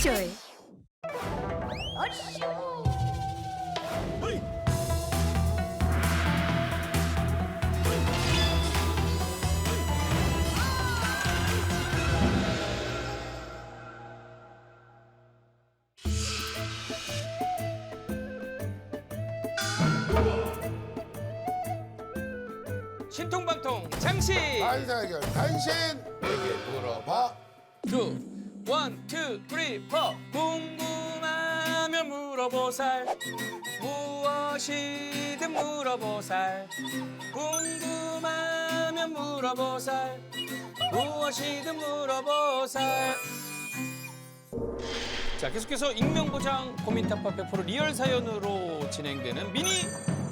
Enjoy. 신통방통 장식. 안사결 당신에게 물어봐. 원, 투, 쓰리, 포. 궁금하면 물어보살. 무엇이든 물어보살. 궁금하면 물어보살. 무엇이든 물어보살. 자, 계속해서 익명보장 고민탑밥 100% 리얼 사연으로 진행되는 미니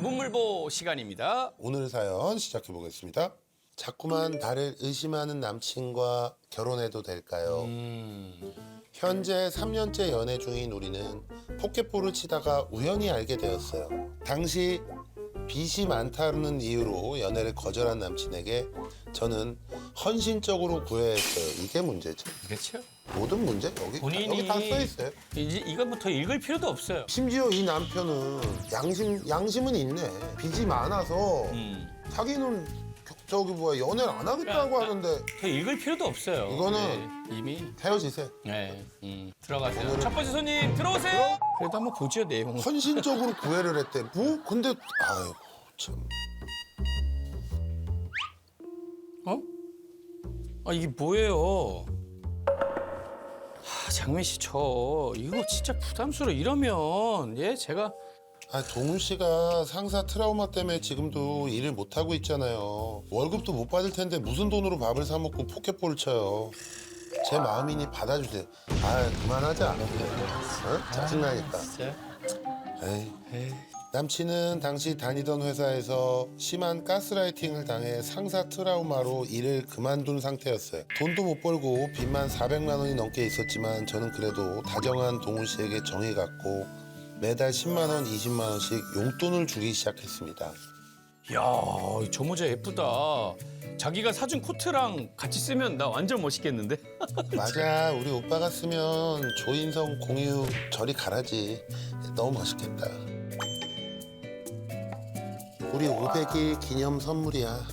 문물보 시간입니다. 오늘 사연 시작해 보겠습니다. 자꾸만 나를 의심하는 남친과 결혼해도 될까요? 현재 3년째 연애 중인 우리는 포켓볼을 치다가 우연히 알게 되었어요. 당시 빚이 많다는 이유로 연애를 거절한 남친에게 저는 헌신적으로 구애했어요. 이게 문제죠. 그렇죠. 모든 문제 여기 본인이 다 써 있어요. 이제 이것부터 읽을 필요도 없어요. 심지어 이 남편은 양심은 있네. 빚이 많아서 자기는 저기 뭐야 연애를 안 하겠다고 하는데 더 읽을 필요도 없어요. 이거는 네, 이미 헤어지세요. 네, 들어가세요. 첫 번째 손님 들어오세요. 그래도 한번 보죠 내용. 헌신적으로 구애를 했대. 뭐 근데 아유 참. 어? 아 이게 뭐예요? 장민 씨 저 이거 진짜 부담스러워. 이러면 예 제가 아 동훈 씨가 상사 트라우마 때문에 지금도 일을 못 하고 있잖아요. 월급도 못 받을 텐데 무슨 돈으로 밥을 사 먹고 포켓볼을 쳐요. 제 마음이니 받아주세요. 아 그만하자. 어? 짜증나니까. 진짜 에이. 남친은 당시 다니던 회사에서 심한 가스라이팅을 당해 상사 트라우마로 일을 그만둔 상태였어요. 돈도 못 벌고 빚만 400만 원이 넘게 있었지만 저는 그래도 다정한 동훈 씨에게 정이 갔고 매달 10만 원, 20만 원씩 용돈을 주기 시작했습니다. 이야 저 모자 예쁘다. 자기가 사준 코트랑 같이 쓰면 나 완전 멋있겠는데? 맞아, 우리 오빠가 쓰면 조인성 공유 저리 가라지. 너무 멋있겠다. 우리 500일 기념 선물이야.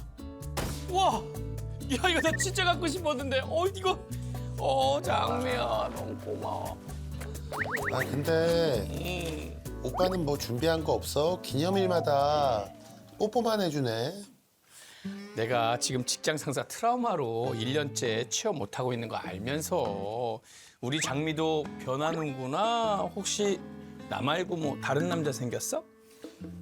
와, 야 이거 나 진짜 갖고 싶었는데. 이거 장미야 너무 고마워. 아 근데 오빠는 뭐 준비한 거 없어? 기념일마다 뽀뽀만 해주네. 내가 지금 직장 상사 트라우마로 1년째 취업 못하고 있는 거 알면서 우리 장미도 변하는구나. 혹시 나 말고 뭐 다른 남자 생겼어?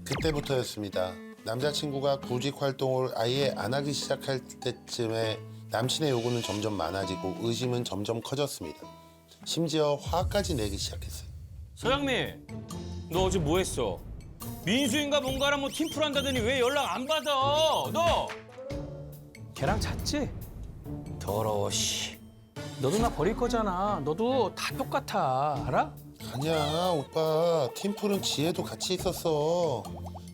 그때부터였습니다. 남자친구가 구직 활동을 아예 안 하기 시작할 때쯤에 남친의 요구는 점점 많아지고 의심은 점점 커졌습니다. 심지어 화까지 내기 시작했어요. 서장미, 너 어제 뭐 했어? 민수인가 뭔가랑 뭐 팀플 한다더니 왜 연락 안 받아? 너! 걔랑 잤지? 더러워, 씨. 너도 나 버릴 거잖아. 너도 다 똑같아, 알아? 아니야 오빠, 팀플은 지혜도 같이 있었어.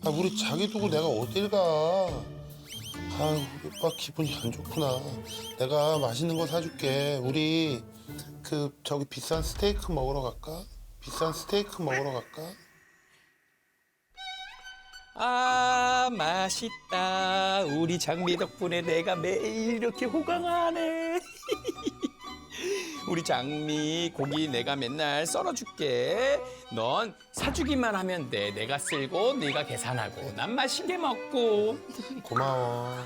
아 우리 자기 두고 내가 어딜 가. 아 오빠 기분이 안 좋구나. 내가 맛있는 거 사줄게. 우리 저기 비싼 스테이크 먹으러 갈까? 비싼 스테이크 먹으러 갈까? 아, 맛있다. 우리 장미 덕분에 내가 매일 이렇게 호강하네. 우리 장미 고기 내가 맨날 썰어줄게. 넌 사주기만 하면 돼. 내가 쓸고 네가 계산하고 난 맛있게 먹고. 고마워.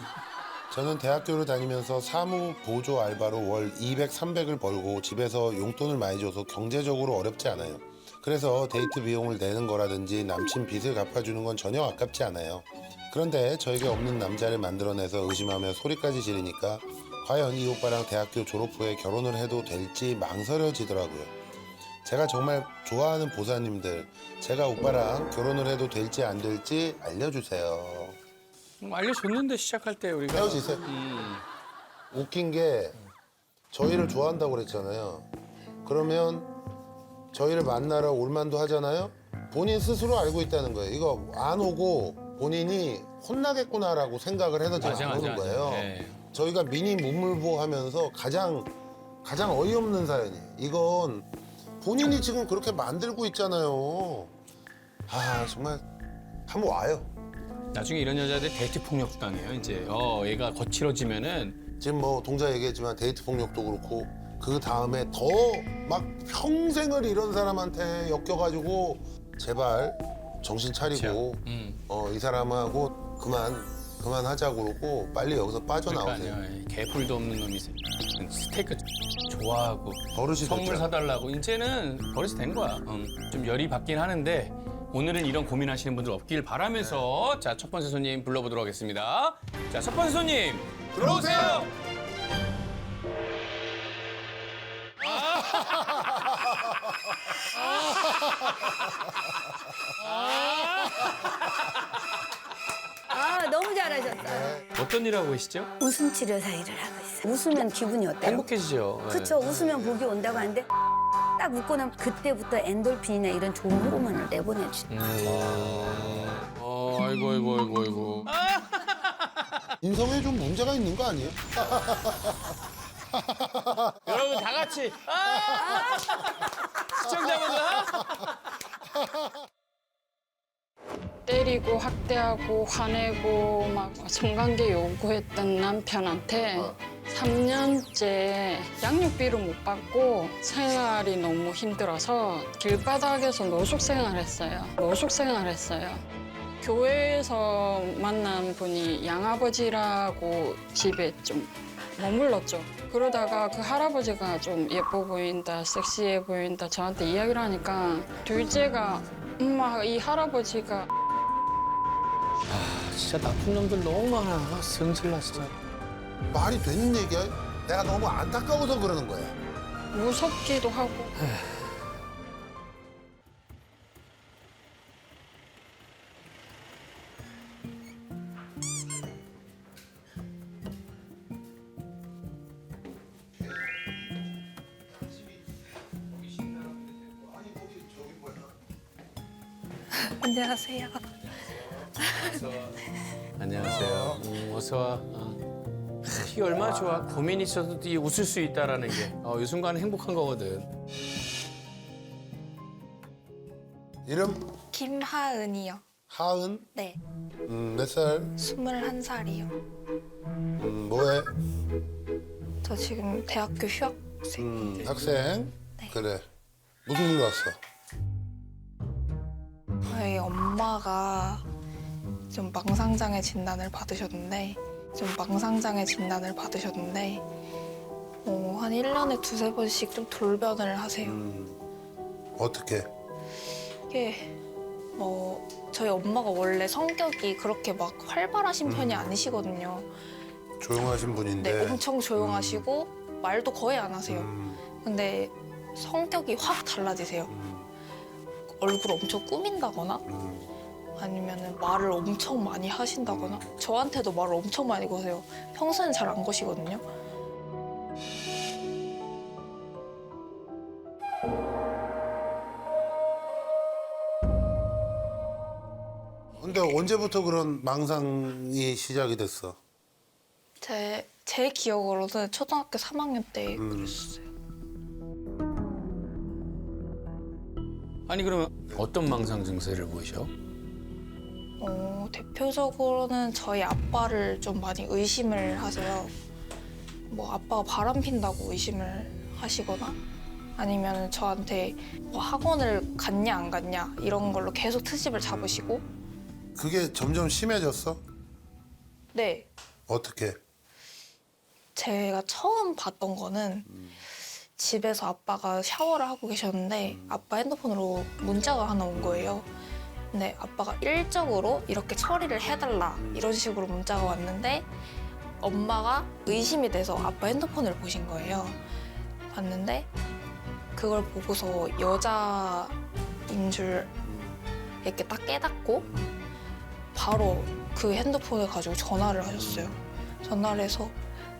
저는 대학교를 다니면서 사무 보조 알바로 월 200, 300을 벌고 집에서 용돈을 많이 줘서 경제적으로 어렵지 않아요. 그래서 데이트 비용을 내는 거라든지 남친 빚을 갚아주는 건 전혀 아깝지 않아요. 그런데 저에게 없는 남자를 만들어내서 의심하며 소리까지 지르니까 과연 이 오빠랑 대학교 졸업 후에 결혼을 해도 될지 망설여지더라고요. 제가 정말 좋아하는 보사님들, 제가 오빠랑 결혼을 해도 될지 안 될지 알려주세요. 알려줬는데 시작할 때 우리가 헤어지세요. 웃긴 게 저희를 좋아한다고 그랬잖아요. 그러면 저희를 만나러 올만도 하잖아요. 본인 스스로 알고 있다는 거예요. 이거 안 오고 본인이 혼나겠구나라고 생각을 해서 지금 안 오는 거예요. 네. 저희가 미니 문물보 하면서 가장 어이없는 사연이에요. 이건 본인이 지금 그렇게 만들고 있잖아요. 아 정말 한번 와요. 나중에 이런 여자들 데이트 폭력도 당해요. 이제 얘가 거칠어지면은 지금 뭐 동자 얘기했지만 데이트 폭력도 그렇고 그 다음에 더 막 평생을 이런 사람한테 엮여가지고 제발 정신 차리고 이 사람하고 그만하자고 그러고 빨리 여기서 빠져나오세요. 그러니까요. 개뿔도 없는 놈이 스테이크 좋아하고 버릇이 선물 됐죠. 사달라고 이제는 버릇이 된 거야. 좀 열이 받긴 하는데 오늘은 이런 고민하시는 분들 없길 바라면서 자, 첫 번째 손님 불러보도록 하겠습니다. 자, 첫 번째 손님 들어오세요. 아, 너무 잘하셨어요. 어떤 일 하고 계시죠? 웃음 치료사 일을 하고 있어요. 웃으면 기분이 어때요? 행복해지죠. 네. 그렇죠. 웃으면 복이 온다고 하는데 딱 웃고 나면 그때부터 엔돌핀이나 이런 좋은 호르몬을 내보내주죠. 아이고. 인성에 좀 문제가 있는 거 아니에요? 여러분 다 같이 시청자분들 때리고 학대하고 화내고 막 성관계 요구했던 남편한테 3년째 양육비를 못 받고 생활이 너무 힘들어서 길바닥에서 노숙생활했어요. 교회에서 만난 분이 양아버지라고 집에 좀 머물렀죠. 그러다가 그 할아버지가 좀 예뻐 보인다, 섹시해 보인다 저한테 이야기를 하니까 둘째가 엄마 이 할아버지가 진짜 나쁜 놈들 너무 많아. 성질나 진짜. 말이 되는 얘기야? 내가 너무 안타까워서 그러는 거야. 무섭기도 하고 안녕하세요. 안녕하세요. 어서 와. 이게 얼마나 좋아. 고민 있어도 이 웃을 수 있다라는 게. 이 순간은 행복한 거거든. 이름 김하은이요. 하은. 네, 몇 살? 21살이요. 뭐해? 저 지금 대학교 휴학생. 학생. 네. 그래. 무슨 일로 왔어? 저희 엄마가 좀 망상장애 진단을 받으셨는데 한 1년에 두세 번씩 좀 돌변을 하세요. 어떻게? 이게 저희 엄마가 원래 성격이 그렇게 막 활발하신 편이 아니시거든요. 조용하신 분인데. 네, 엄청 조용하시고 말도 거의 안 하세요. 근데 성격이 확 달라지세요. 얼굴 엄청 꾸민다거나 아니면 말을 엄청 많이 하신다거나 저한테도 말을 엄청 많이 거세요. 평소에는 잘 안 거시거든요. 근데 언제부터 그런 망상이 시작이 됐어? 제 기억으로는 초등학교 3학년 때 그랬어요. 아니 그러면 어떤 망상 증세를 보이셔? 대표적으로는 저희 아빠를 좀 많이 의심을 하세요. 뭐 아빠가 바람 핀다고 의심을 하시거나 아니면 저한테 뭐 학원을 갔냐 안 갔냐 이런 걸로 계속 트집을 잡으시고. 그게 점점 심해졌어? 네, 어떻게? 제가 처음 봤던 거는 집에서 아빠가 샤워를 하고 계셨는데 아빠 핸드폰으로 문자가 하나 온 거예요. 근데 아빠가 일적으로 이렇게 처리를 해달라 이런 식으로 문자가 왔는데 엄마가 의심이 돼서 아빠 핸드폰을 보신 거예요. 봤는데 그걸 보고서 여자인 줄 이렇게 딱 깨닫고 바로 그 핸드폰을 가지고 전화를 하셨어요. 전화를 해서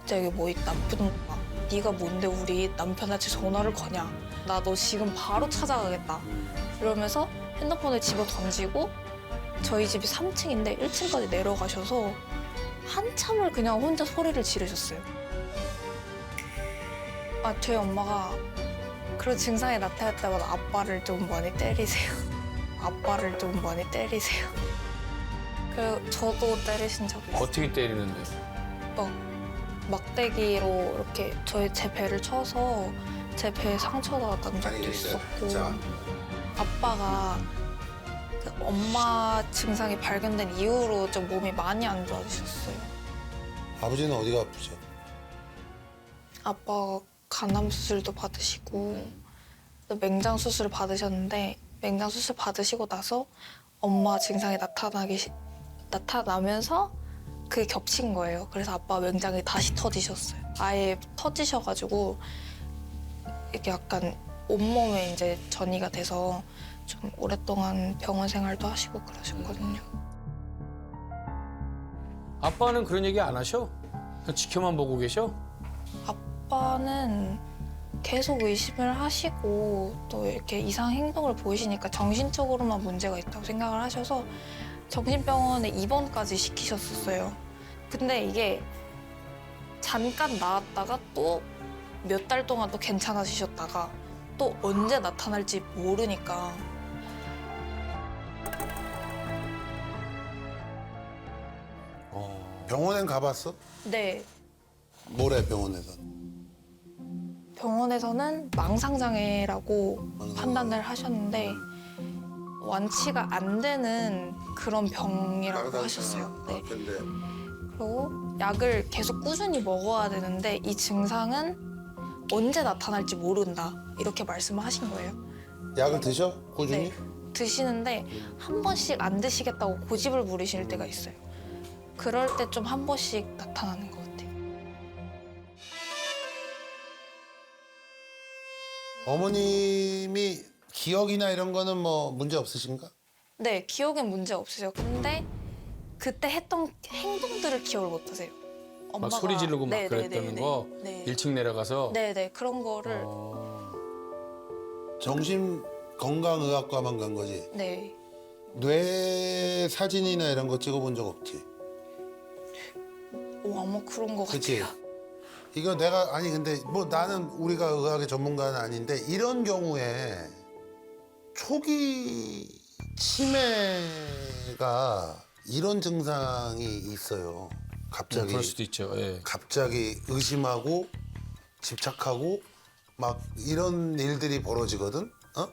저기 뭐 나쁜 놈아, 네가 뭔데 우리 남편한테 전화를 거냐, 나 너 지금 바로 찾아가겠다 이러면서 핸드폰을 집어 던지고 저희 집이 3층인데 1층까지 내려가셔서 한참을 그냥 혼자 소리를 지르셨어요. 저희 엄마가 그런 증상이 나타날 때마다 아빠를 좀 많이 때리세요. 아빠를 좀 많이 때리세요. 그리고 저도 때리신 적이 있어요. 어떻게 때리는데? 막 막대기로 이렇게 제 배를 쳐서 제 배에 상처가 난 적도 있었고 아빠가 그 엄마 증상이 발견된 이후로 좀 몸이 많이 안 좋아지셨어요. 아버지는 어디가 아프죠? 아빠가 간암 수술도 받으시고 또 맹장 수술을 받으셨는데 맹장 수술 받으시고 나서 엄마 증상이 나타나면서 그게 겹친 거예요. 그래서 아빠 맹장이 다시 터지셨어요. 아예 터지셔가지고 이게 약간 온몸에 이제 전이가 돼서 좀 오랫동안 병원 생활도 하시고 그러셨거든요. 아빠는 그런 얘기 안 하셔? 그냥 지켜만 보고 계셔? 아빠는 계속 의심을 하시고 또 이렇게 이상 행동을 보이시니까 정신적으로만 문제가 있다고 생각을 하셔서 정신병원에 입원까지 시키셨었어요. 근데 이게 잠깐 나았다가 또 몇 달 동안 또 괜찮아지셨다가 또 언제 나타날지 모르니까 병원엔 가봤어? 네, 뭐래 병원에서? 병원에서는 망상장애라고 판단을 하셨는데 완치가 안 되는 그런 병이라고 하셨어요. 네. 근데 그리고 약을 계속 꾸준히 먹어야 되는데 이 증상은 언제 나타날지 모른다 이렇게 말씀을 하신 거예요. 약을 드셔? 꾸준히? 네. 드시는데 한 번씩 안 드시겠다고 고집을 부리실 때가 있어요. 그럴 때 좀 한 번씩 나타나는 것 같아요. 어머님이 기억이나 이런 거는 뭐 문제 없으신가? 네, 기억엔 문제 없으세요. 근데 그때 했던 행동들을 기억을 못 하세요. 막 소리 지르고 막 그랬다는 거? 네. 1층 내려가서? 네네, 그런 거를. 정신건강의학과만 간 거지? 네. 뇌 사진이나 이런 거 찍어본 적 없지? 아마 그런 것 그치? 같아요. 이거 내가 아니 근데 뭐 나는 우리가 의학의 전문가는 아닌데 이런 경우에 초기 치매가 이런 증상이 있어요. 갑자기 그럴 수도 있죠. 예. 갑자기 의심하고 집착하고 막 이런 일들이 벌어지거든. 어?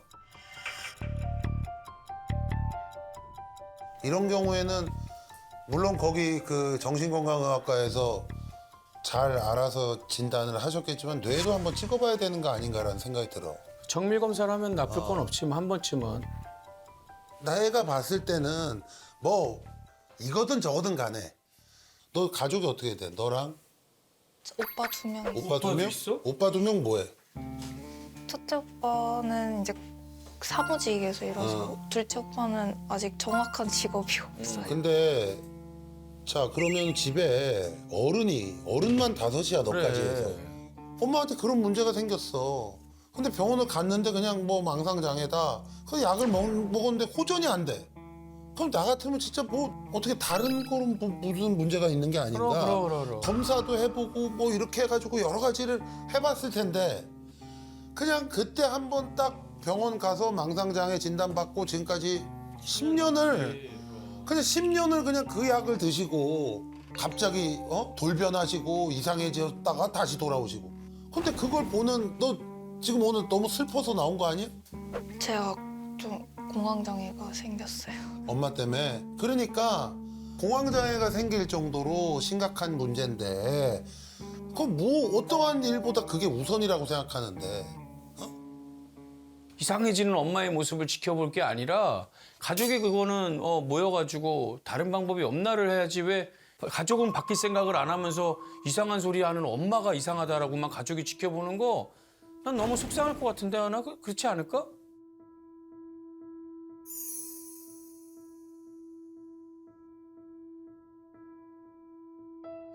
이런 경우에는 물론 거기 그 정신건강의학과에서 잘 알아서 진단을 하셨겠지만 뇌도 한번 찍어봐야 되는 거 아닌가라는 생각이 들어. 정밀 검사를 하면 나쁠 건 없지만 한 번쯤은. 내가 봤을 때는 뭐 이거든 저거든 간에 너 가족이 어떻게 돼? 너랑 오빠 2명. 오빠 2명? 있어? 오빠 2명 뭐해? 첫째 오빠는 이제 사무직에서 일해서 둘째 오빠는 아직 정확한 직업이 없어요. 근데 자 그러면 집에 어른만 5이야 너까지 해서 엄마한테 그런 문제가 생겼어. 근데 병원을 갔는데 그냥 뭐 망상장애다. 그 약을 먹었는데 호전이 안 돼. 그럼 나 같으면 진짜 뭐 어떻게 다른 거로 뭐 무슨 문제가 있는 게 아닌가. 그럼. 검사도 해보고 뭐 이렇게 해가지고 여러 가지를 해봤을 텐데 그냥 그때 한번 딱 병원 가서 망상장애 진단받고 지금까지 10년을 그냥 그 약을 드시고 갑자기 돌변하시고 이상해졌다가 다시 돌아오시고. 근데 그걸 보는 너 지금 오늘 너무 슬퍼서 나온 거 아니야? 제가 좀 공황장애가 생겼어요. 엄마 때문에. 그러니까 공황장애가 생길 정도로 심각한 문제인데 그건 뭐 어떠한 일보다 그게 우선이라고 생각하는데 이상해지는 엄마의 모습을 지켜볼 게 아니라 가족이 그거는 모여가지고 다른 방법이 없나를 해야지 왜 가족은 바뀔 생각을 안 하면서 이상한 소리 하는 엄마가 이상하다라고만 가족이 지켜보는 거 난 너무 속상할 것 같은데 하나 그렇지 않을까?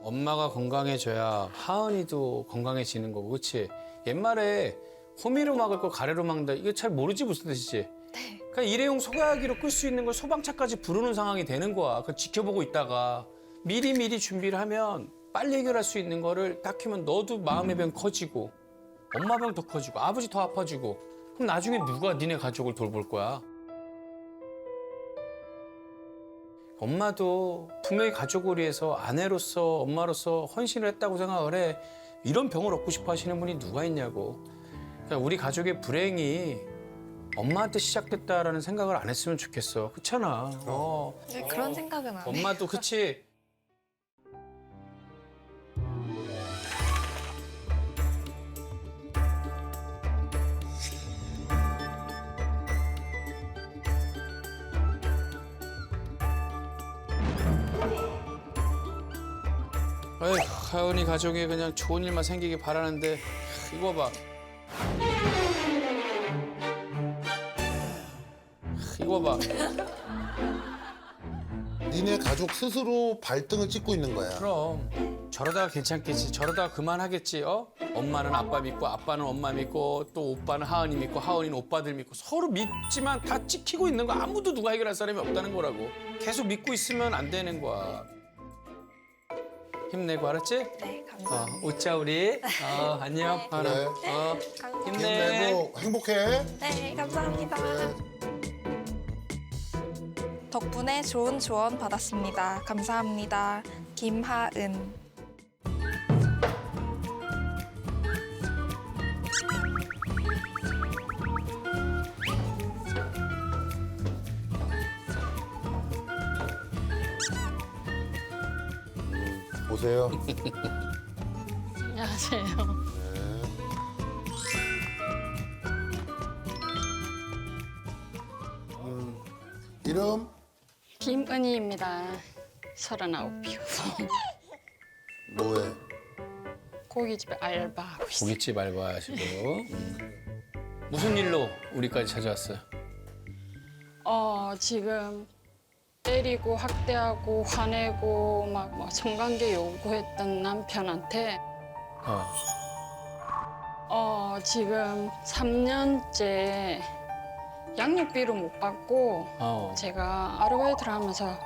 엄마가 건강해져야 하은이도 건강해지는 거고, 그렇지? 옛말에 호미로 막을 거 가래로 막는다. 이거 잘 모르지 무슨 뜻이지? 네. 그러니까 일회용 소각기로 끌 수 있는 걸 소방차까지 부르는 상황이 되는 거야. 그 지켜보고 있다가 미리 준비를 하면 빨리 해결할 수 있는 거를 딱 하면 너도 마음의 병 커지고 엄마 병 더 커지고 아버지 더 아파지고 그럼 나중에 누가 니네 가족을 돌볼 거야? 엄마도 분명히 가족을 위해서 아내로서 엄마로서 헌신을 했다고 생각을 해. 이런 병을 얻고 싶어 하시는 분이 누가 있냐고. 그러니까 우리 가족의 불행이 엄마한테 시작됐다라는 생각을 안 했으면 좋겠어. 그렇잖아. 네, 그런 생각은 안 해요. 엄마도 그치? 아휴, 하은이 가족에 그냥 좋은 일만 생기길 바라는데 이거 봐. 이거 봐. 니네 가족 스스로 발등을 찍고 있는 거야. 그럼 저러다가 괜찮겠지. 저러다가 그만하겠지. 엄마는 아빠 믿고 아빠는 엄마 믿고 또 오빠는 하은이 믿고 하은이는 오빠들 믿고 서로 믿지만 다 찍히고 있는 거 아무도 누가 해결할 사람이 없다는 거라고. 계속 믿고 있으면 안 되는 거야. 힘내고 알았지? 네, 감사합니다. 웃자 우리. 안녕. 그래. 힘내. 힘내고 행복해. 네, 감사합니다. 덕분에 좋은 조언 받았습니다. 감사합니다. 김하은. 보세요. 안녕하세요. 이름? 김은희입니다. 39이요. 뭐해? 고깃집에 알바하고 있어요. 고깃집 알바하시고. 무슨 일로 우리까지 찾아왔어요? 지금 때리고 학대하고 화내고 막 성관계 요구했던 남편한테 지금 3년째 양육비를 못 받고 제가 아르바이트를 하면서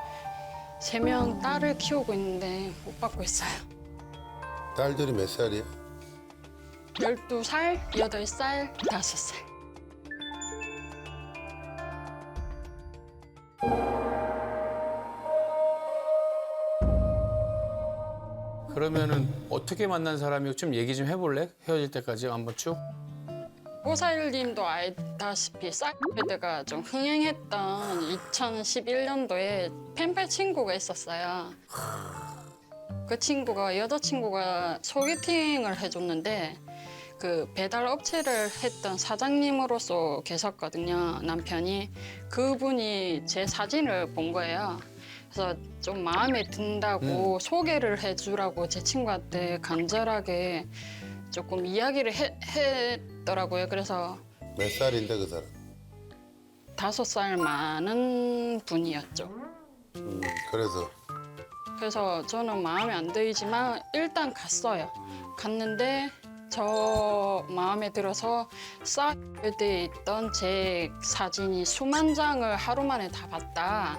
3명 딸을 키우고 있는데 못 받고 있어요. 딸들이 몇 살이야? 12살, 8살, 5살. 그러면은 어떻게 만난 사람이고 좀 얘기 좀 해볼래? 헤어질 때까지 한번 쭉. 호사일님도 알다시피 사이드가 좀 흥행했던 2011년도에 펜팔 친구가 있었어요. 그 친구가 여자친구가 소개팅을 해줬는데 그 배달 업체를 했던 사장님으로서 계셨거든요, 남편이. 그분이 제 사진을 본 거예요. 그래서 좀 마음에 든다고 소개를 해주라고 제 친구한테 간절하게 조금 이야기를 했더라고요. 그래서 몇 살인데 그 사람? 5살 많은 분이었죠. 그래서 저는 마음에 안 들지만 일단 갔어요. 갔는데 저 마음에 들어서 사이드에 있던 제 사진이 수만 장을 하루 만에 다 봤다.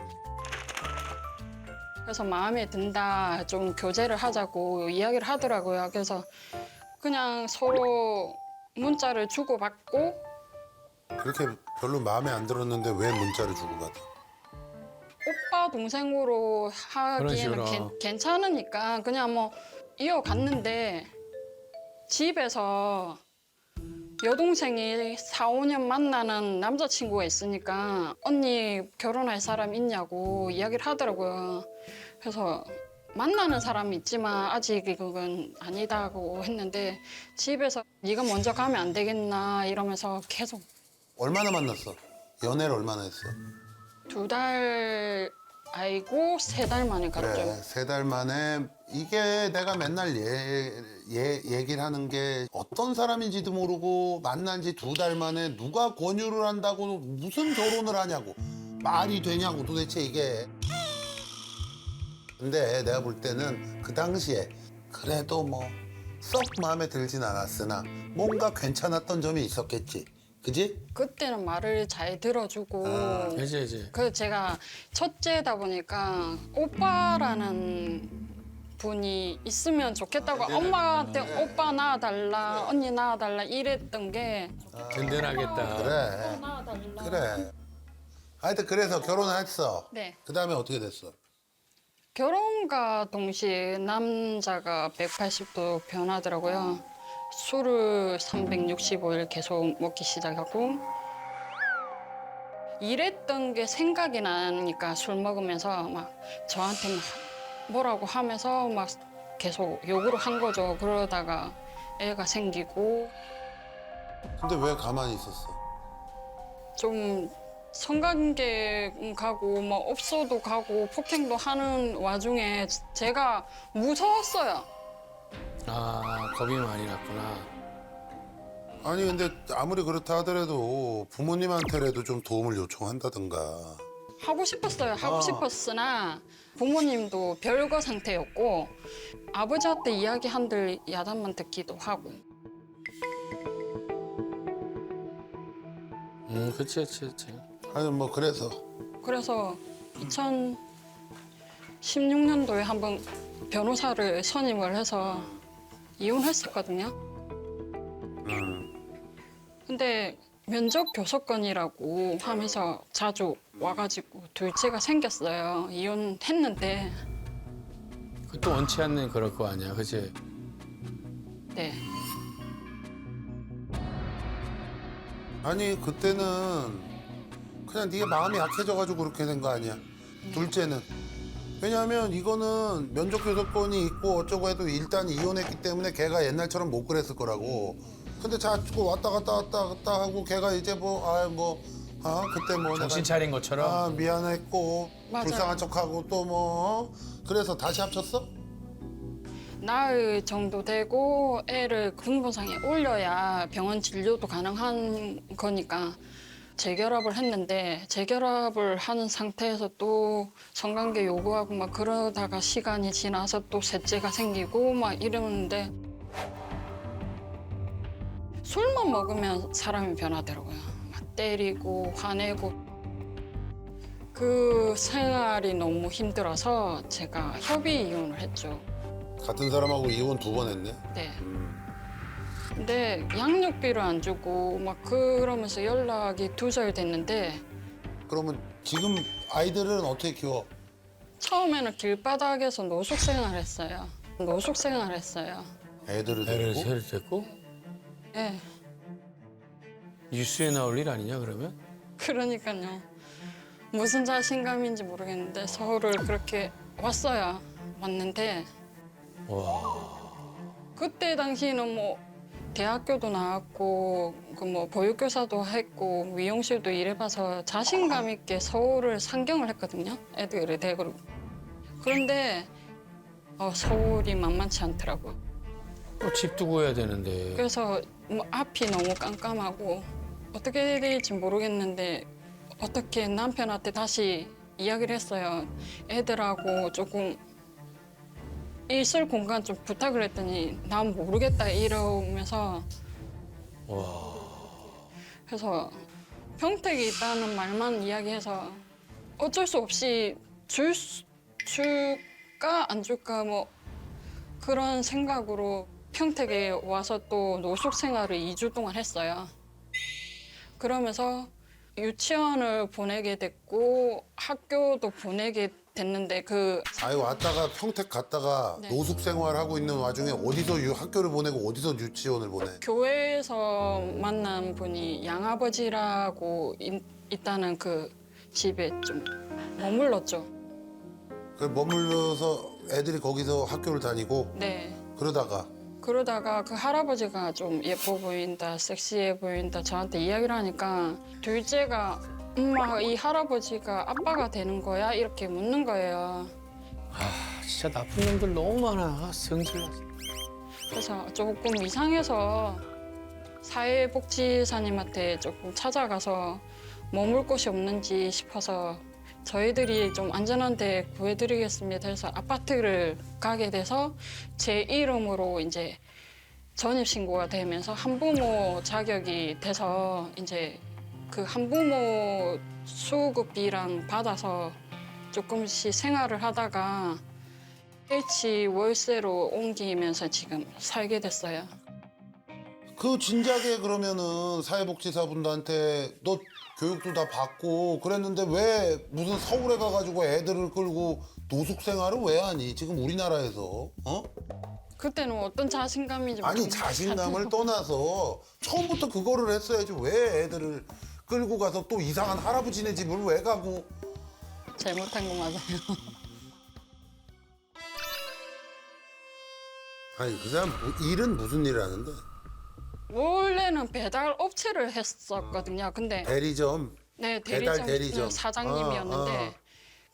그래서 마음에 든다, 좀 교제를 하자고 이야기를 하더라고요. 그래서 그냥 서로 문자를 주고받고. 그렇게 별로 마음에 안 들었는데 왜 문자를 주고받아? 오빠 동생으로 하기에는 식으로. 괜찮으니까 그냥 뭐 이어갔는데 집에서 여동생이 4, 5년 만나는 남자친구가 있으니까 언니 결혼할 사람 있냐고 이야기를 하더라고요. 그래서 만나는 사람이 있지만 아직 그건 아니다고 했는데 집에서 네가 먼저 가면 안 되겠나 이러면서 계속 얼마나 만났어? 연애를 얼마나 했어? 2달 알고 3달 만에 갔죠. 그래, 3달 만에 이게 내가 맨날 얘기를 하는 게 어떤 사람인지도 모르고 만난 지 2달 만에 누가 권유를 한다고 무슨 결혼을 하냐고 말이 되냐고 도대체 이게. 근데 내가 볼 때는 그 당시에 그래도 뭐 썩 마음에 들진 않았으나 뭔가 괜찮았던 점이 있었겠지. 그지? 그때는 말을 잘 들어주고 그지. 그 제가 첫째다 보니까 오빠라는 분이 있으면 좋겠다고 엄마한테 오빠 낳아달라, 언니 낳아달라 이랬던 게 든든하겠다. 그래. 낳아달라. 그래. 하여튼 그래서 결혼을 했어. 네. 그 다음에 어떻게 됐어? 결혼과 동시에 남자가 180도 변하더라고요. 술을 365일 계속 먹기 시작하고 이랬던 게 생각이 나니까 술 먹으면서 막 저한테 막 뭐라고 하면서 막 계속 욕을 한 거죠. 그러다가 애가 생기고 근데 왜 가만히 있었어? 좀 성관계 가고 뭐 업소도 가고 폭행도 하는 와중에 제가 무서웠어요. 아, 겁이 많이 났구나. 아니 근데 아무리 그렇다 하더라도 부모님한테라도 좀 도움을 요청한다든가. 하고 싶었어요. 하고 싶었으나 부모님도 별거 상태였고 아버지한테 이야기한들 야단만 듣기도 하고 그치, 그치, 그치. 아니 뭐 그래서 그래서 2016년도에 한번 변호사를 선임을 해서 이혼했었거든요. 근데 면접 교섭권이라고 하면서 자주 와가지고 둘째가 생겼어요. 이혼했는데 그것도 원치 않는 그럴 거 아니야, 그치? 네. 아니 그때는 그냥 네가 마음이 약해져가지고 그렇게 된 거 아니야? 둘째는. 왜냐하면 이거는 면접 교섭권이 있고 어쩌고 해도 일단 이혼했기 때문에 걔가 옛날처럼 못 그랬을 거라고. 근데 자꾸 왔다 갔다 하고 걔가 이제 그때 뭐 정신 차린 것처럼? 미안했고 맞아요. 불쌍한 척하고 또 뭐 그래서 다시 합쳤어? 나흘 정도 되고 애를 근본상에 올려야 병원 진료도 가능한 거니까 재결합을 했는데 재결합을 하는 상태에서 또 성관계 요구하고 막 그러다가 시간이 지나서 또 셋째가 생기고 막 이러는데 술만 먹으면 사람이 변하더라고요. 막 때리고 화내고 그 생활이 너무 힘들어서 제가 협의 이혼을 했죠. 같은 사람하고 이혼 2번 했네. 네. 근데 양육비를 안 주고 막 그러면서 연락이 두절 됐는데 그러면 지금 아이들은 어떻게 키워? 처음에는 길바닥에서 노숙 생활했어요. 노숙 생활했어요. 애들을 애를 데리고? 새를 됐고? 네. 뉴스에 나올 일 아니냐, 그러면? 그러니까요. 무슨 자신감인지 모르겠는데 서울을 그렇게 왔어요. 왔는데 그때 당시에는 뭐 대학교도 나왔고 그 뭐 보육교사도 했고 미용실도 일해봐서 자신감 있게 서울을 상경을 했거든요. 애들을 대고 그런데 서울이 만만치 않더라고요. 집도 구해야 되는데. 그래서 뭐 앞이 너무 깜깜하고 어떻게 해야 될지 모르겠는데 어떻게 남편한테 다시 이야기를 했어요. 애들하고 조금 있을 공간 좀 부탁을 했더니 난 모르겠다 이러면서 그래서 평택이 있다는 말만 이야기해서 어쩔 수 없이 줄까 안 줄까 뭐 그런 생각으로 평택에 와서 또 노숙 생활을 2주 동안 했어요. 그러면서 유치원을 보내게 됐고 학교도 보내게 됐는데 아유 왔다가 평택 갔다가 네. 노숙 생활하고 있는 와중에 어디서 학교를 보내고 어디서 유치원을 보내? 교회에서 만난 분이 양아버지라고 있다는 그 집에 좀 머물렀죠. 그 머물러서 애들이 거기서 학교를 다니고 네. 그러다가 그 할아버지가 좀 예뻐 보인다, 섹시해 보인다 저한테 이야기를 하니까 둘째가 엄마 이 할아버지가 아빠가 되는 거야? 이렇게 묻는 거예요. 진짜 나쁜 놈들 너무 많아, 성질. 그래서 조금 이상해서 사회복지사님한테 조금 찾아가서 머물 곳이 없는지 싶어서 저희들이 좀 안전한 데 구해드리겠습니다 해서 아파트를 가게 돼서 제 이름으로 이제 전입신고가 되면서 한부모 자격이 돼서 이제 그 한부모 수급비랑 받아서 조금씩 생활을 하다가 H 월세로 옮기면서 지금 살게 됐어요. 그 진작에 그러면은 사회복지사분들한테 너 교육도 다 받고 그랬는데 왜 무슨 서울에 가가지고 애들을 끌고 노숙 생활을 왜 하니? 지금 우리나라에서 어? 그때는 어떤 자신감인지 아니 모르겠어요. 자신감을 떠나서 처음부터 그거를 했어야지 왜 애들을 끌고 가서 또 이상한 할아버지네 집을 왜 가고? 잘못한 거 맞아요. 아니 그 사람 일은 무슨 일을 하는데? 원래는 배달 업체를 했었거든요. 근데 대리점. 네, 배달 대리점. 사장님이었는데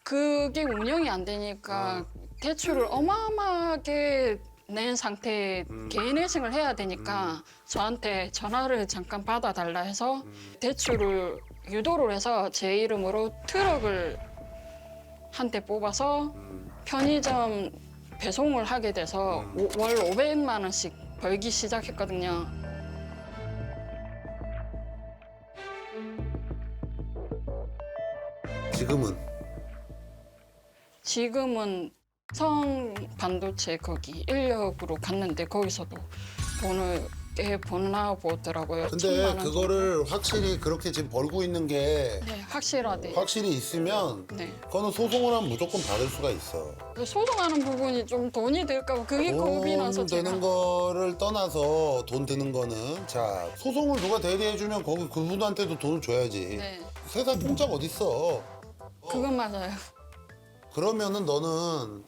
그게 운영이 안 되니까 대출을 어마어마하게 낸 상태에 개인회생을 해야 되니까 저한테 전화를 잠깐 받아달라 해서 대출을 유도를 해서 제 이름으로 트럭을 한 대 뽑아서 편의점 배송을 하게 돼서 월 500만 원씩 벌기 시작했거든요. 지금은 성 반도체 거기 인력으로 갔는데 거기서도 돈을 꽤 버나 보더라고요. 근데 1000만 원 그거를 확실히 그렇게 지금 벌고 있는 게 정도. 네, 확실하대. 확실히 있으면 네. 그거는 소송을 하면 무조건 받을 수가 있어. 그 소송하는 부분이 좀 돈이 들까 봐 그게 겁이 나서 돈 제가 드는 거를 떠나서 돈 드는 거는 자 소송을 누가 대리해주면 거기 그분한테도 돈을 줘야지. 네, 세상 공짜가 어딨어. 그건 맞아요. 그러면은 너는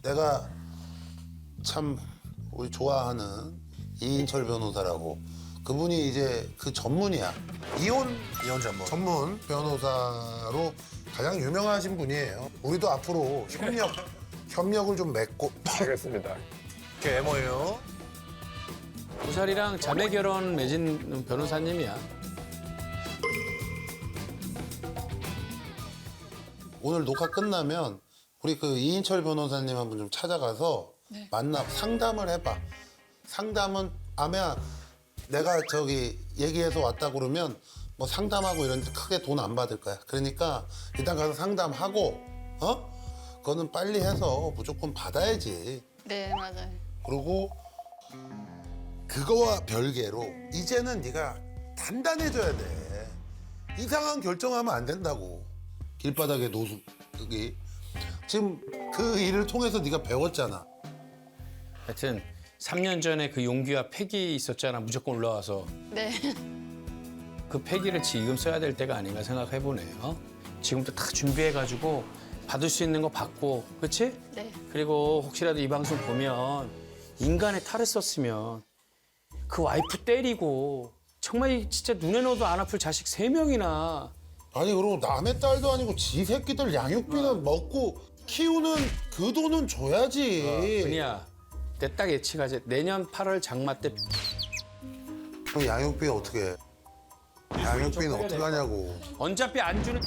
내가 참 우리 좋아하는 이인철 변호사라고 그분이 이제 그 전문이야. 이혼 전문 변호사로 가장 유명하신 분이에요. 우리도 앞으로 협력을 좀 맺고. 알겠습니다. MOU. 고사리랑 자매 결혼 맺은 변호사님이야. 오늘 녹화 끝나면 우리 그 이인철 변호사님 한 분 좀 찾아가서 네. 만나 상담을 해봐. 상담은 아마 내가 저기 얘기해서 왔다 그러면 뭐 상담하고 이런데 크게 돈 안 받을 거야. 그러니까 일단 가서 상담하고 그거는 빨리 해서 무조건 받아야지. 네, 맞아요. 그리고 그거와 별개로 이제는 네가 단단해져야 돼. 이상한 결정하면 안 된다고. 길바닥에 노숙이 지금 그 일을 통해서 네가 배웠잖아. 하여튼 3년 전에 그 용기와 패기 있었잖아. 무조건 올라와서. 네, 그 패기를 지금 써야 될 때가 아닌가 생각해보네요. 지금부터 다 준비해가지고 받을 수 있는 거 받고, 그렇지? 네. 그리고 혹시라도 이 방송 보면 인간의 탈을 썼으면 그 와이프 때리고 정말 진짜 눈에 넣어도 안 아플 자식 3명이나 아니 그리고 남의 딸도 아니고 지 새끼들 양육비는 먹고 키우는 그 돈은 줘야지. 그냥 내 딱 예측하지. 내년 8월 장마 때 그럼 양육비 어떻게 해? 양육비는 어떻게 하냐고. 어차피 안 주는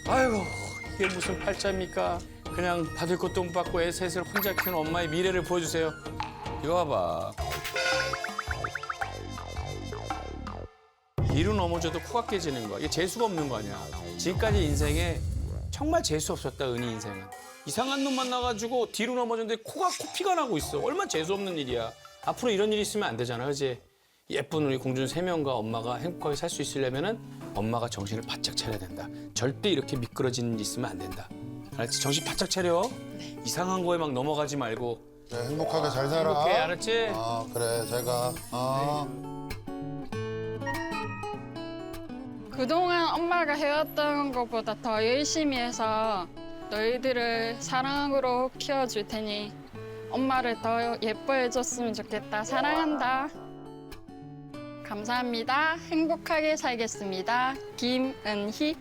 아이고 이게 무슨 팔자입니까? 그냥 받을 것도 못 받고 애 셋을 혼자 키우는 엄마의 미래를 보여주세요. 이거 봐봐. 뒤로 넘어져도 코가 깨지는 거야. 이게 재수가 없는 거 아니야. 지금까지 인생에 정말 재수 없었다, 은희 인생은. 이상한 놈 만나가지고 뒤로 넘어졌는데 코피가 나고 있어. 얼마나 재수 없는 일이야. 앞으로 이런 일이 있으면 안 되잖아, 그지? 예쁜 우리 공준 3명과 엄마가 행복하게 살 수 있으려면은 엄마가 정신을 바짝 차려야 된다. 절대 이렇게 미끄러지는 일 있으면 안 된다. 알았지? 정신 바짝 차려. 이상한 거에 막 넘어가지 말고. 네, 행복하게 잘 살아. 행복해, 알았지? 아 그래 잘 가. 그동안 엄마가 해왔던 것보다 더 열심히 해서 너희들을 사랑으로 키워줄 테니 엄마를 더 예뻐해줬으면 좋겠다. 사랑한다. 감사합니다. 행복하게 살겠습니다. 김은희.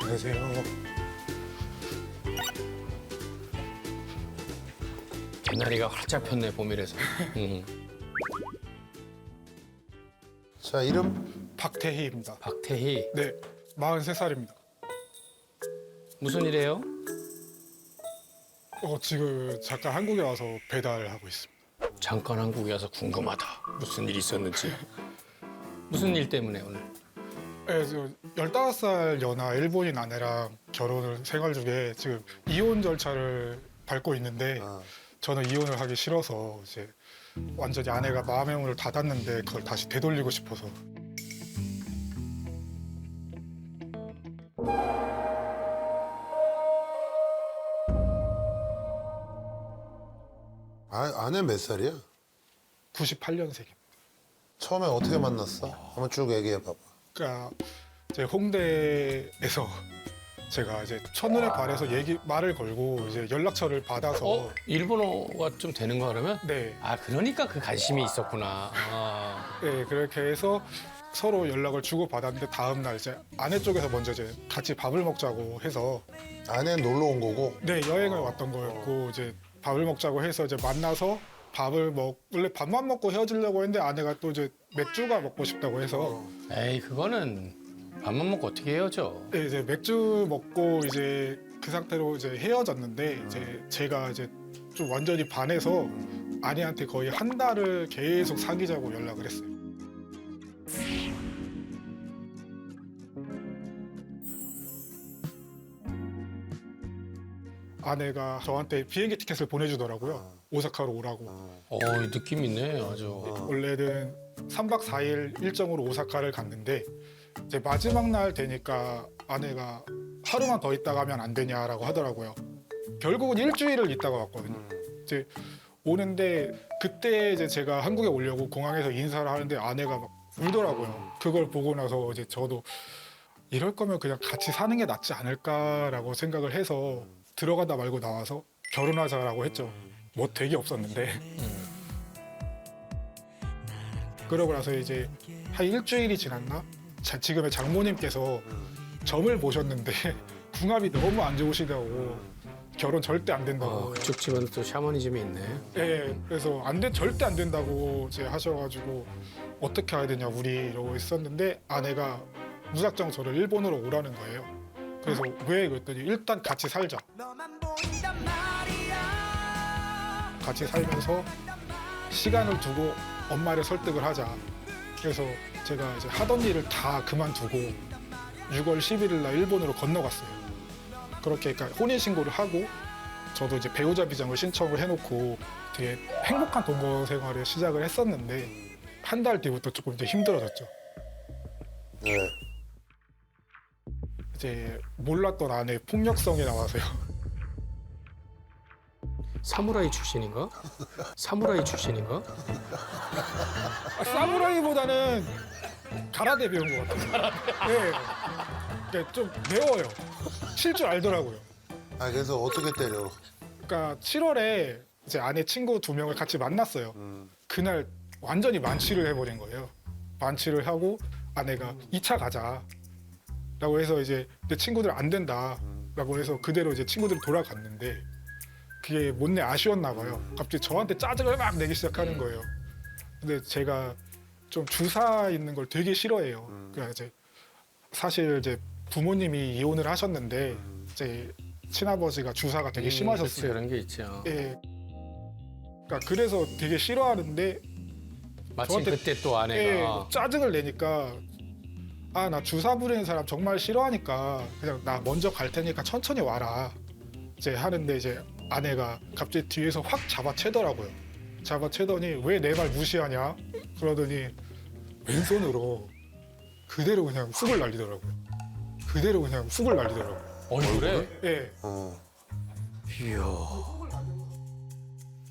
안녕하세요. 개나리가 활짝 폈네 봄이라서. 자, 이름? 박태희입니다. 박태희 네, 43살입니다. 무슨 일이에요? 지금 잠깐 한국에 와서 배달하고 있습니다. 잠깐 한국에 와서 궁금하다. 무슨 일이 있었는지. 무슨 일 때문에 오늘? 네, 저 15살 연하 일본인 아내랑 결혼을 생활 중에 지금 이혼 절차를 밟고 있는데 저는 이혼을 하기 싫어서 이제 완전히 아내가 마음의 문을 닫았는데 그걸 다시 되돌리고 싶어서. 아내 몇 살이야? 98년생입니다. 처음에 어떻게 만났어? 한번 쭉 얘기해 봐봐. 그러니까 이제 홍대에서 제가 이제 첫눈에 반해서 말을 걸고 이제 연락처를 받아서 일본어가 좀 되는 거 그러면? 네, 아 그러니까 그 관심이 있었구나. 아. 네 그렇게 해서 서로 연락을 주고 받았는데 다음 날 이제 아내 쪽에서 먼저 이제 같이 밥을 먹자고 해서 아내는 놀러 온 거고. 네 여행을 왔던 거였고 이제 밥을 먹자고 해서 이제 만나서 원래 밥만 먹고 헤어지려고 했는데 아내가 또 이제 맥주가 먹고 싶다고 해서 에이 그거는 밥만 먹고 어떻게 헤어져? 네, 이제 맥주 먹고 이제 그 상태로 이제 헤어졌는데 이제 제가 이제 좀 완전히 반해서 아내한테 거의 한 달을 계속 사귀자고 연락을 했어요. 아내가 저한테 비행기 티켓을 보내주더라고요. 오사카로 오라고. 느낌 있네 아주. 원래는 3박 4일 일정으로 오사카를 갔는데 이제 마지막 날 되니까 아내가 하루만 더 있다 가면 안 되냐라고 하더라고요. 결국은 일주일을 있다가 왔거든요. 이제 오는데 그때 이제 제가 한국에 오려고 공항에서 인사를 하는데 아내가 막 울더라고요. 그걸 보고 나서 이제 저도 이럴 거면 그냥 같이 사는 게 낫지 않을까라고 생각을 해서 들어가다 말고 나와서 결혼하자라고 했죠. 뭐 되게 없었는데. 그러고 나서 이제 한 일주일이 지났나? 지금의 장모님께서 점을 보셨는데 궁합이 너무 안 좋으시다고 결혼 절대 안 된다고. 그쪽 집은 또 샤머니즘이 있네. 네, 그래서 절대 안 된다고 이제 하셔가지고 어떻게 해야 되냐 우리 이러고 있었는데 아내가 무작정 저를 일본으로 오라는 거예요. 그래서 왜 그랬더니 일단 같이 살자. 같이 살면서 시간을 두고 엄마를 설득을 하자. 그래서 제가 이제 하던 일을 다 그만두고 6월 11일 날 일본으로 건너갔어요. 그렇게 그러니까 혼인신고를 하고 저도 이제 배우자 비자를 신청을 해놓고 되게 행복한 동거 생활을 시작을 했었는데 한 달 뒤부터 조금 이제 힘들어졌죠. 네. 이제 몰랐던 아내 폭력성이 나와서요. 사무라이 출신인가? 사무라이 출신인가? 사무라이보다는 가라데 배운 것 같아요. 네. 그러니까 좀 매워요. 칠 줄 알더라고요. 그래서 어떻게 때려? 그러니까 7월에 이제 아내 친구 2명을 같이 만났어요. 그날 완전히 만취를 해버린 거예요. 만취를 하고 아내가 2차 가자 라고 해서 이제 내 친구들 안 된다 라고 해서 그대로 이제 친구들이 돌아갔는데 그게 못내 아쉬웠나 봐요. 갑자기 저한테 짜증을 막 내기 시작하는 거예요. 근데 제가 좀 주사 있는 걸 되게 싫어해요. 그러니까 이제 사실 이제 부모님이 이혼을 하셨는데 이제 친아버지가 주사가 되게 심하셨어요. 그런 게 있죠. 예. 그러니까 그래서 되게 싫어하는데 마침 저한테- 그때 또 아내가 예, 짜증을 내니까 나 주사 부리는 사람 정말 싫어하니까 그냥 나 먼저 갈 테니까 천천히 와라 이제 하는데 이제 아내가 갑자기 뒤에서 확 잡아채더라고요. 잡아채더니 왜 내 말 무시하냐 그러더니 왼손으로 그대로 그냥 쑥을 날리더라고요. 그대로 그냥 쑥을 날리더라고요. 얼굴에? 예. 이야.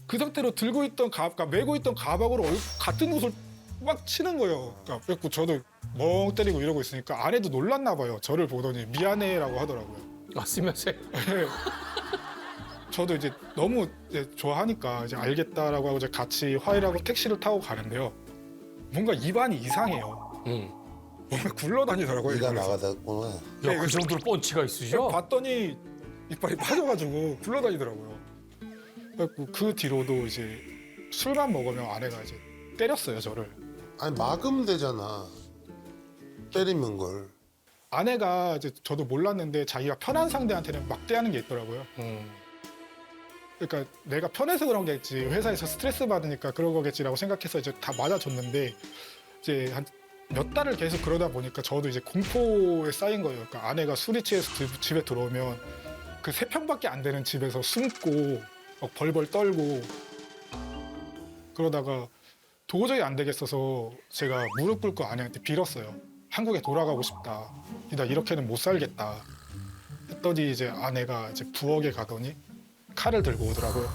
그 상태로 들고 있던 메고 있던 가방으로 같은 옷을 막 치는 거예요. 그러니까 그래갖고 저도 멍 때리고 이러고 있으니까 아내도 놀랐나 봐요. 저를 보더니 미안해라고 하더라고요. 쓰면서 저도 이제 너무 이제 좋아하니까 이제 알겠다라고 하고 이제 같이 화해라고 택시를 타고 가는데요. 뭔가 입안이 이상해요. 뭔가 굴러다니더라고요. 네가 그래서. 나가다구나. 야, 그 정도로 펀치가 있으셔? 봤더니 이빨이 빠져가지고 굴러다니더라고요. 그래갖고 그 뒤로도 이제 술만 먹으면 아내가 이제 때렸어요 저를. 아니 막으면 되잖아. 때리는 걸. 아내가 이제 저도 몰랐는데 자기가 편한 상대한테는 막대하는 게 있더라고요. 그러니까 내가 편해서 그런 게겠지, 회사에서 스트레스 받으니까 그런 거겠지라고 생각해서 이제 다 맞아줬는데 이제 한 몇 달을 계속 그러다 보니까 저도 이제 공포에 쌓인 거예요. 그러니까 아내가 술이 취해서 집에 들어오면 그 3평밖에 안 되는 집에서 숨고 막 벌벌 떨고 그러다가 도저히 안 되겠어서 제가 무릎 꿇고 아내한테 빌었어요. 한국에 돌아가고 싶다. 나 이렇게는 못 살겠다. 했더니 이제 아내가 이제 부엌에 가더니 칼을 들고 오더라고요.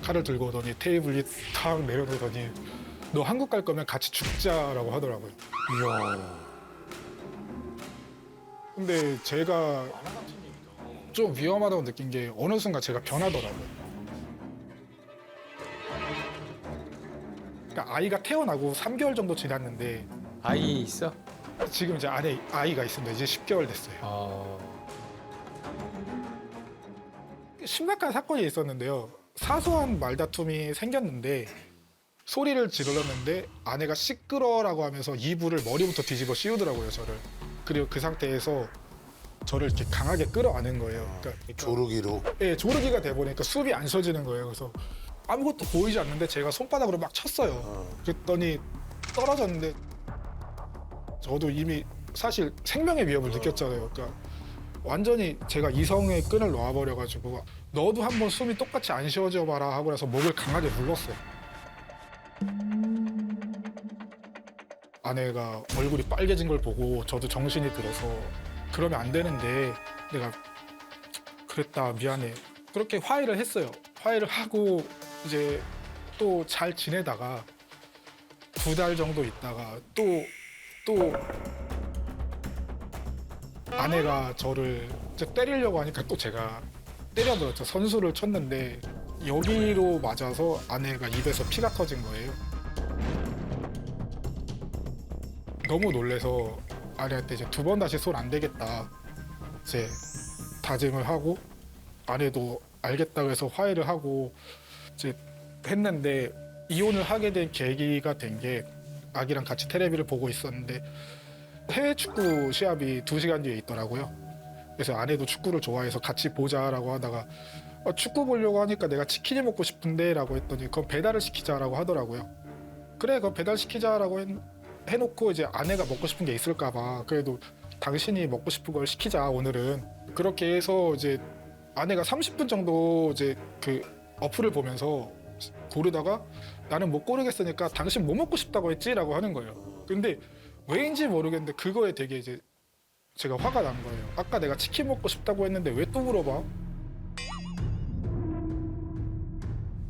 칼을 들고 오더니 테이블 위에 탁 내려놓더니 너 한국 갈 거면 같이 죽자라고 하더라고요. 이야. 근데 제가 좀 위험하다고 느낀 게 어느 순간 제가 변하더라고요. 그러니까 아이가 태어나고 3개월 정도 지났는데 아이 있어? 지금 이제 안에 아이가 있습니다. 이제 10개월 됐어요. 아. 심각한 사건이 있었는데요. 사소한 말다툼이 생겼는데 소리를 지르렀는데 아내가 시끄러라고 하면서 이불을 머리부터 뒤집어 씌우더라고요, 저를. 그리고 그 상태에서 저를 이렇게 강하게 끌어안은 거예요. 그러니까 조르기로. 예, 조르기가 돼 보니까 숨이 안 쉬어지는 거예요. 그래서 아무것도 보이지 않는데 제가 손바닥으로 막 쳤어요. 그랬더니 떨어졌는데 저도 이미 사실 생명의 위협을 느꼈잖아요. 그러니까 완전히 제가 이성의 끈을 놓아버려가지고 너도 한번 숨이 똑같이 안 쉬어져 봐라 하고 나서 목을 강하게 눌렀어요. 아내가 얼굴이 빨개진 걸 보고 저도 정신이 들어서 그러면 안 되는데 내가 그랬다 미안해 그렇게 화해를 했어요. 화해를 하고 이제 또 잘 지내다가 2달 정도 있다가 또 아내가 저를 이제 때리려고 하니까 또 제가 때려버렸죠. 선수를 쳤는데 여기로 맞아서 아내가 입에서 피가 터진 거예요. 너무 놀래서 아내한테 이제 2번 다시 손 안 대겠다 이제 다짐을 하고 아내도 알겠다고 해서 화해를 하고 이제 했는데 이혼을 하게 된 계기가 된 게 아기랑 같이 테레비를 보고 있었는데 해외 축구 시합이 2시간 뒤에 있더라고요. 그래서 아내도 축구를 좋아해서 같이 보자라고 하다가 축구 보려고 하니까 내가 치킨이 먹고 싶은데 라고 했더니 그럼 배달을 시키자라고 하더라고요. 그래 그럼 배달 시키자라고 해놓고 이제 아내가 먹고 싶은 게 있을까 봐 그래도 당신이 먹고 싶은 걸 시키자 오늘은 그렇게 해서 이제 아내가 30분 정도 이제 그 어플을 보면서 고르다가 나는 못 고르겠으니까 당신 뭐 먹고 싶다고 했지라고 하는 거예요. 근데 왜인지 모르겠는데 그거에 되게 이제 제가 화가 난 거예요. 아까 내가 치킨 먹고 싶다고 했는데 왜 또 물어봐?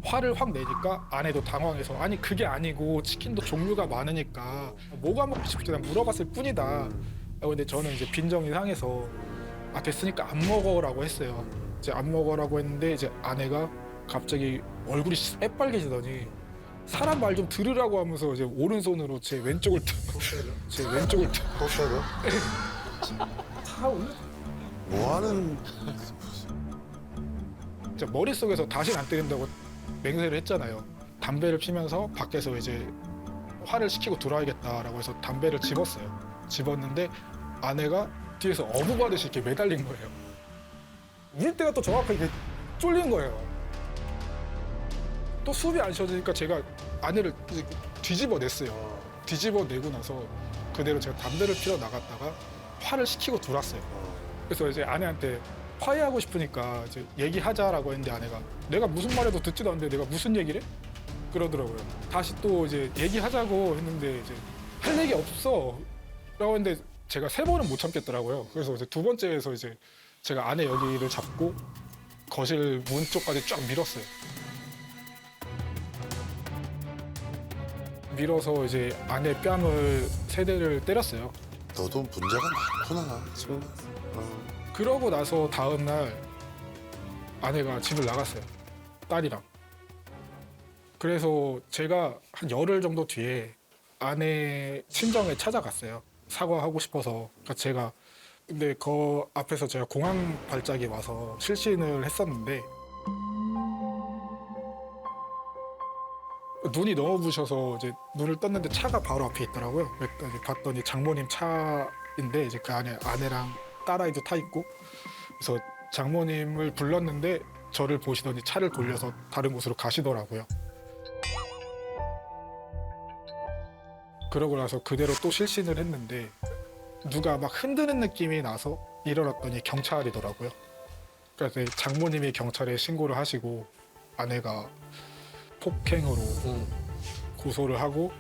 화를 확 내니까 아내도 당황해서 아니 그게 아니고 치킨도 종류가 많으니까 뭐가 먹고 싶을지 그냥 물어봤을 뿐이다. 근데 저는 이제 빈정이 상해서 됐으니까 안 먹어라고 했어요. 이제 안 먹어라고 했는데 이제 아내가 갑자기 얼굴이 새빨개지더니 사람 말 좀 들으라고 하면서 이제 오른손으로 제 왼쪽을 제 왼쪽을 또 때려? 뭐 하는 이제 머릿속에서 다시는 안 때린다고 맹세를 했잖아요. 담배를 피면서 밖에서 이제 화를 시키고 들어와야겠다라고 해서 담배를 집었어요. 집었는데 아내가 뒤에서 어부받듯이 이렇게 매달린 거예요. 물 때가 또 정확하게 이렇게 쫄린 거예요. 또 숨이 안 쉬어지니까 제가 아내를 이제 뒤집어 냈어요. 뒤집어 내고 나서 그대로 제가 담배를 피러 나갔다가 화를 시키고 들어왔어요. 그래서 이제 아내한테 화해하고 싶으니까 이제 얘기하자라고 했는데 아내가 내가 무슨 말해도 듣지도 않는데 내가 무슨 얘기를 해? 그러더라고요. 다시 또 이제 얘기하자고 했는데 이제 할 얘기 없어 라고 했는데 제가 3번은 못 참겠더라고요. 그래서 이제 2번째에서 이제 제가 아내 여기를 잡고 거실 문 쪽까지 쫙 밀었어요. 밀어서 이제 아내 뺨을 3대를 때렸어요. 너도 문제가 많구나 정말. 그러고 나서 다음 날 아내가 집을 나갔어요. 딸이랑. 그래서 제가 한 열흘 정도 뒤에 아내 친정에 찾아갔어요. 사과하고 싶어서. 그러니까 제가 근데 그 앞에서 제가 공황 발작이 와서 실신을 했었는데 눈이 너무 부셔서 이제 눈을 떴는데 차가 바로 앞에 있더라고요. 그랬더니 봤더니 장모님 차인데 이제 그 안에 아내랑 딸아이도 타 있고, 그래서 장모님을 불렀는데 저를 보시더니 차를 돌려서 다른 곳으로 가시더라고요. 그러고 나서 그대로 또 실신을 했는데 누가 막 흔드는 느낌이 나서 일어났더니 경찰이더라고요. 그래서 장모님이 경찰에 신고를 하시고 아내가 폭행으로 고소를 하고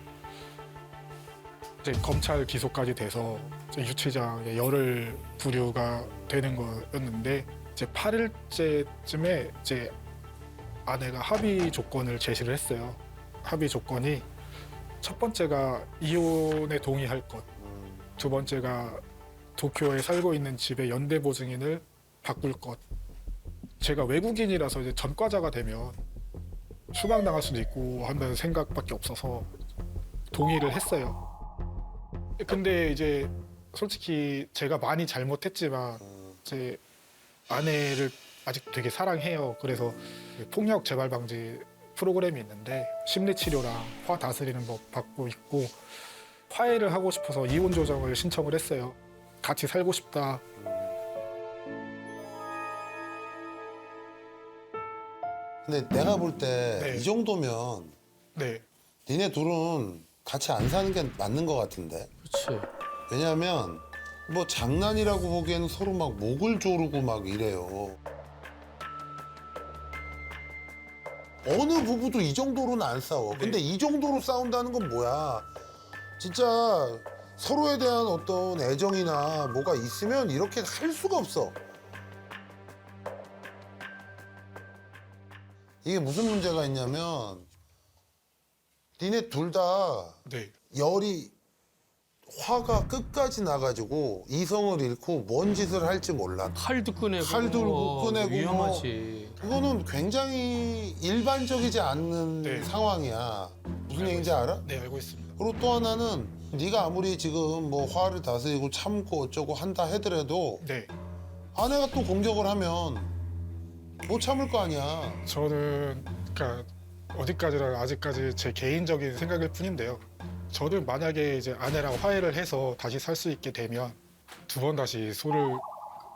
이제 검찰 기소까지 돼서 이제 유치장에 열흘 부류가 되는 거였는데 이제 8일째쯤에 이제 아내가 합의 조건을 제시를 했어요. 합의 조건이 첫 번째가 이혼에 동의할 것, 두 번째가 도쿄에 살고 있는 집의 연대보 증인을 바꿀 것. 제가 외국인이라서 이제 전과자가 되면 추방당할 수도 있고 한다는 생각밖에 없어서 동의를 했어요. 근데 이제 솔직히 제가 많이 잘못했지만 제 아내를 아직 되게 사랑해요. 그래서 폭력 재발 방지 프로그램이 있는데 심리 치료랑 화 다스리는 법 받고 있고 화해를 하고 싶어서 이혼 조정을 신청을 했어요. 같이 살고 싶다. 근데 내가 볼 때 이 네. 정도면 네, 니네 둘은 같이 안 사는 게 맞는 것 같은데. 그렇지. 왜냐하면 뭐 장난이라고 보기에는 서로 막 목을 조르고 막 이래요. 어느 부부도 이 정도로는 안 싸워. 근데 이 정도로 싸운다는 건 뭐야? 진짜 서로에 대한 어떤 애정이나 뭐가 있으면 이렇게 할 수가 없어. 이게 무슨 문제가 있냐면 니네 둘 다 네, 열이 화가 끝까지 나가지고 이성을 잃고 뭔 짓을 할지 몰라. 칼도 꺼내고. 칼 들고 꺼내고 위험하지. 그거는 굉장히 일반적이지 않는 네. 상황이야. 무슨 얘기인지 알아? 네 알고 있습니다. 그리고 또 하나는 네가 아무리 지금 뭐 화를 다스리고 참고 어쩌고 한다 하더라도 네, 아내가 또 공격을 하면 못 참을 거 아니야. 저는 그러니까 어디까지나 아직까지 제 개인적인 생각일 뿐인데요. 저는 만약에 이제 아내랑 화해를 해서 다시 살 수 있게 되면 두 번 다시 소를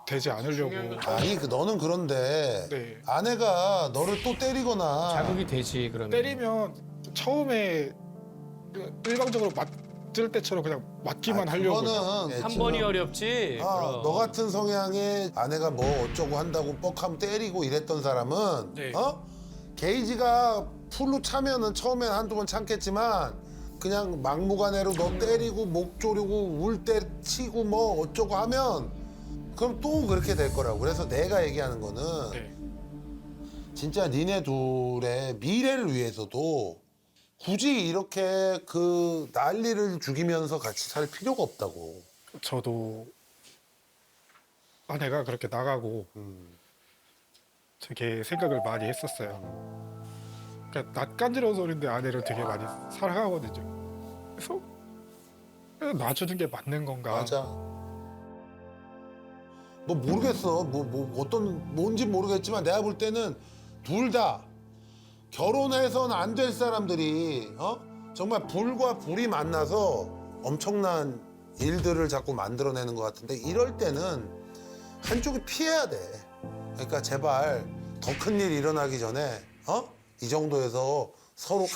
대지 않으려고. 아니 너는 그런데 네. 아내가 너를 또 때리거나 자극이 되지 그러면. 때리면 처음에 일방적으로 맞을 때처럼 그냥 맞기만 하려고. 그거는 한 번이 어렵지. 그럼. 너 같은 성향의 아내가 뭐 어쩌고 한다고 뻑하면 때리고 이랬던 사람은 네. 게이지가 풀로 차면은 처음엔 한두 번 참겠지만 그냥 막무가내로 너 때리고 목 조르고 울 때 치고 뭐 어쩌고 하면 그럼 또 그렇게 될 거라고. 그래서 내가 얘기하는 거는 네. 진짜 니네 둘의 미래를 위해서도 굳이 이렇게 그 난리를 죽이면서 같이 살 필요가 없다고. 저도 아내가 그렇게 나가고 되게 생각을 많이 했었어요. 그러니까 낯간지러운 소리인데 아내를 되게 많이 사랑하거든요. 그래서 그냥 놔주는 게 맞는 건가? 맞아. 뭐 모르겠어. 뭐 어떤 뭔지 모르겠지만 내가 볼 때는 둘 다 결혼해서는 안 될 사람들이 정말 불과 불이 만나서 엄청난 일들을 자꾸 만들어내는 것 같은데 이럴 때는 한쪽이 피해야 돼. 그러니까 제발 더 큰 일 일어나기 전에 이 정도에서 서로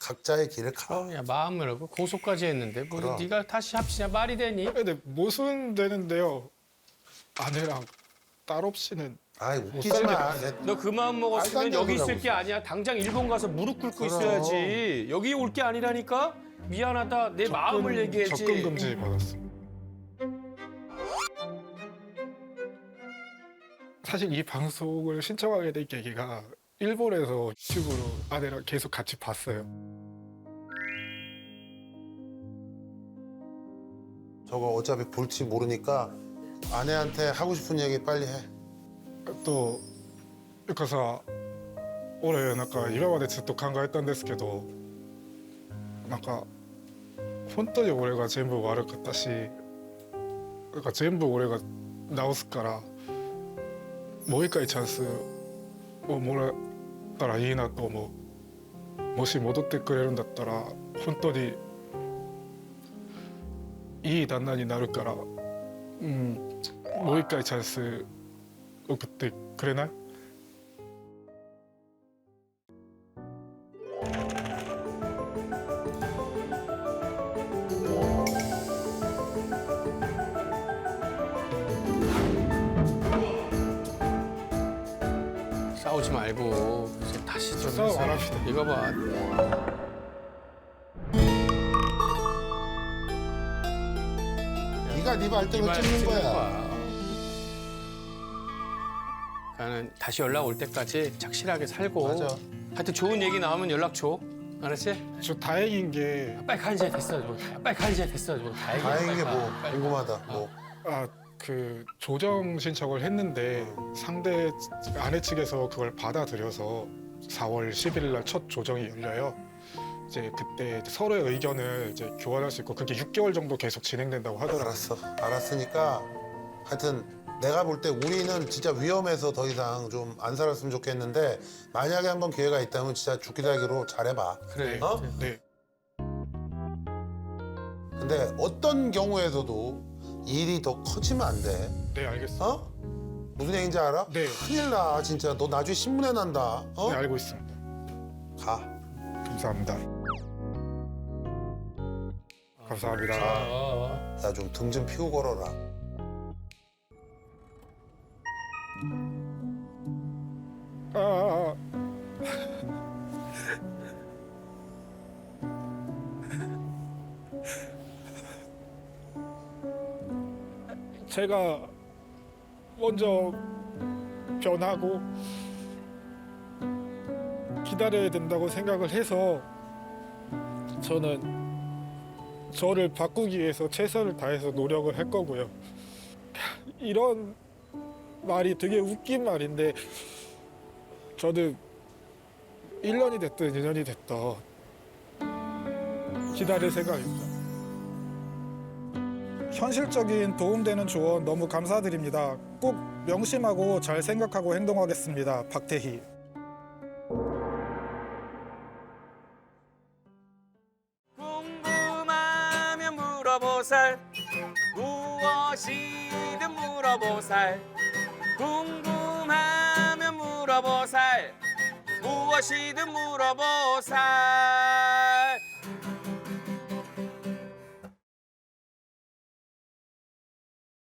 각자의 길을 가. 야 마음을 하고 고소까지 했는데 뭐 그럼. 네가 다시 합시냐 말이 되니? 근데 모순되는데요. 아내랑 딸 없이는 아이 웃기지 마. 너 그 마음 말도 먹었으면 안 여기 되는 있을 소리 게 아니야. 당장 일본 가서 무릎 꿇고 그럼. 있어야지. 여기 올 게 아니라니까. 미안하다. 내 마음을 얘기해야지. 접근 금지 받았어요. 사실 이 방송을 신청하게 된 계기가 일본에서 유튜브로 아내랑 계속 같이 봤어요. 저거 어차피 볼지 모르니까 아내한테 하고 싶은 얘기 빨리 해. とゆかさ俺なんか今までずっと考えたんですけどなんか本当に俺が全部悪かったしなんか全部俺が直すからもう一回チャンスをもらったらいいなと思う。もし戻ってくれるんだったら本当にいい旦那になるから、もう一回チャンス送ってくれない？ 싸우지 말고 이제 다시 좀 싸움 해서. 안 합시다. 이거 봐. 네가 네 발등을 찍는 거야. 그러니까는 다시 연락 올 때까지 착실하게 살고. 맞아. 하여튼 좋은 얘기 나오면 연락 줘. 알았지? 저 다행인 게 빨리 가 이제 됐어. 빨리 가 이제 됐어. 다행인 게 뭐 궁금하다. 뭐 그 조정 신청을 했는데 상대 아내 측에서 그걸 받아들여서 4월 10일 날 첫 조정이 열려요. 이제 그때 서로의 의견을 이제 교환할 수 있고 그게 6개월 정도 계속 진행된다고 하더라고요. 알았어. 알았으니까 하여튼 내가 볼 때 우리는 진짜 위험해서 더 이상 좀 안 살았으면 좋겠는데 만약에 한번 기회가 있다면 진짜 죽기 살기로 잘해봐. 그래. 어? 네, 근데 어떤 경우에서도 일이 더 커지면 안 돼. 네 알겠습니다. 어? 무슨 얘기인지 알아? 네. 큰일 나 진짜. 너 나중에 신문에 난다. 어? 네 알고 있습니다. 가. 감사합니다. 감사합니다. 나 좀 등 좀 피고 걸어라. 아. 제가 먼저 변하고 기다려야 된다고 생각을 해서 저는 저를 바꾸기 위해서 최선을 다해서 노력을 할 거고요. 이런 말이 되게 웃긴 말인데 저는 1년이 됐든 2년이 됐든 기다릴 생각입니다. 현실적인 도움되는 조언 너무 감사드립니다. 꼭 명심하고 잘 생각하고 행동하겠습니다. 박태희. 궁금하면 물어보살 무엇이든 물어보살 궁금하면 물어보살 무엇이든 물어보살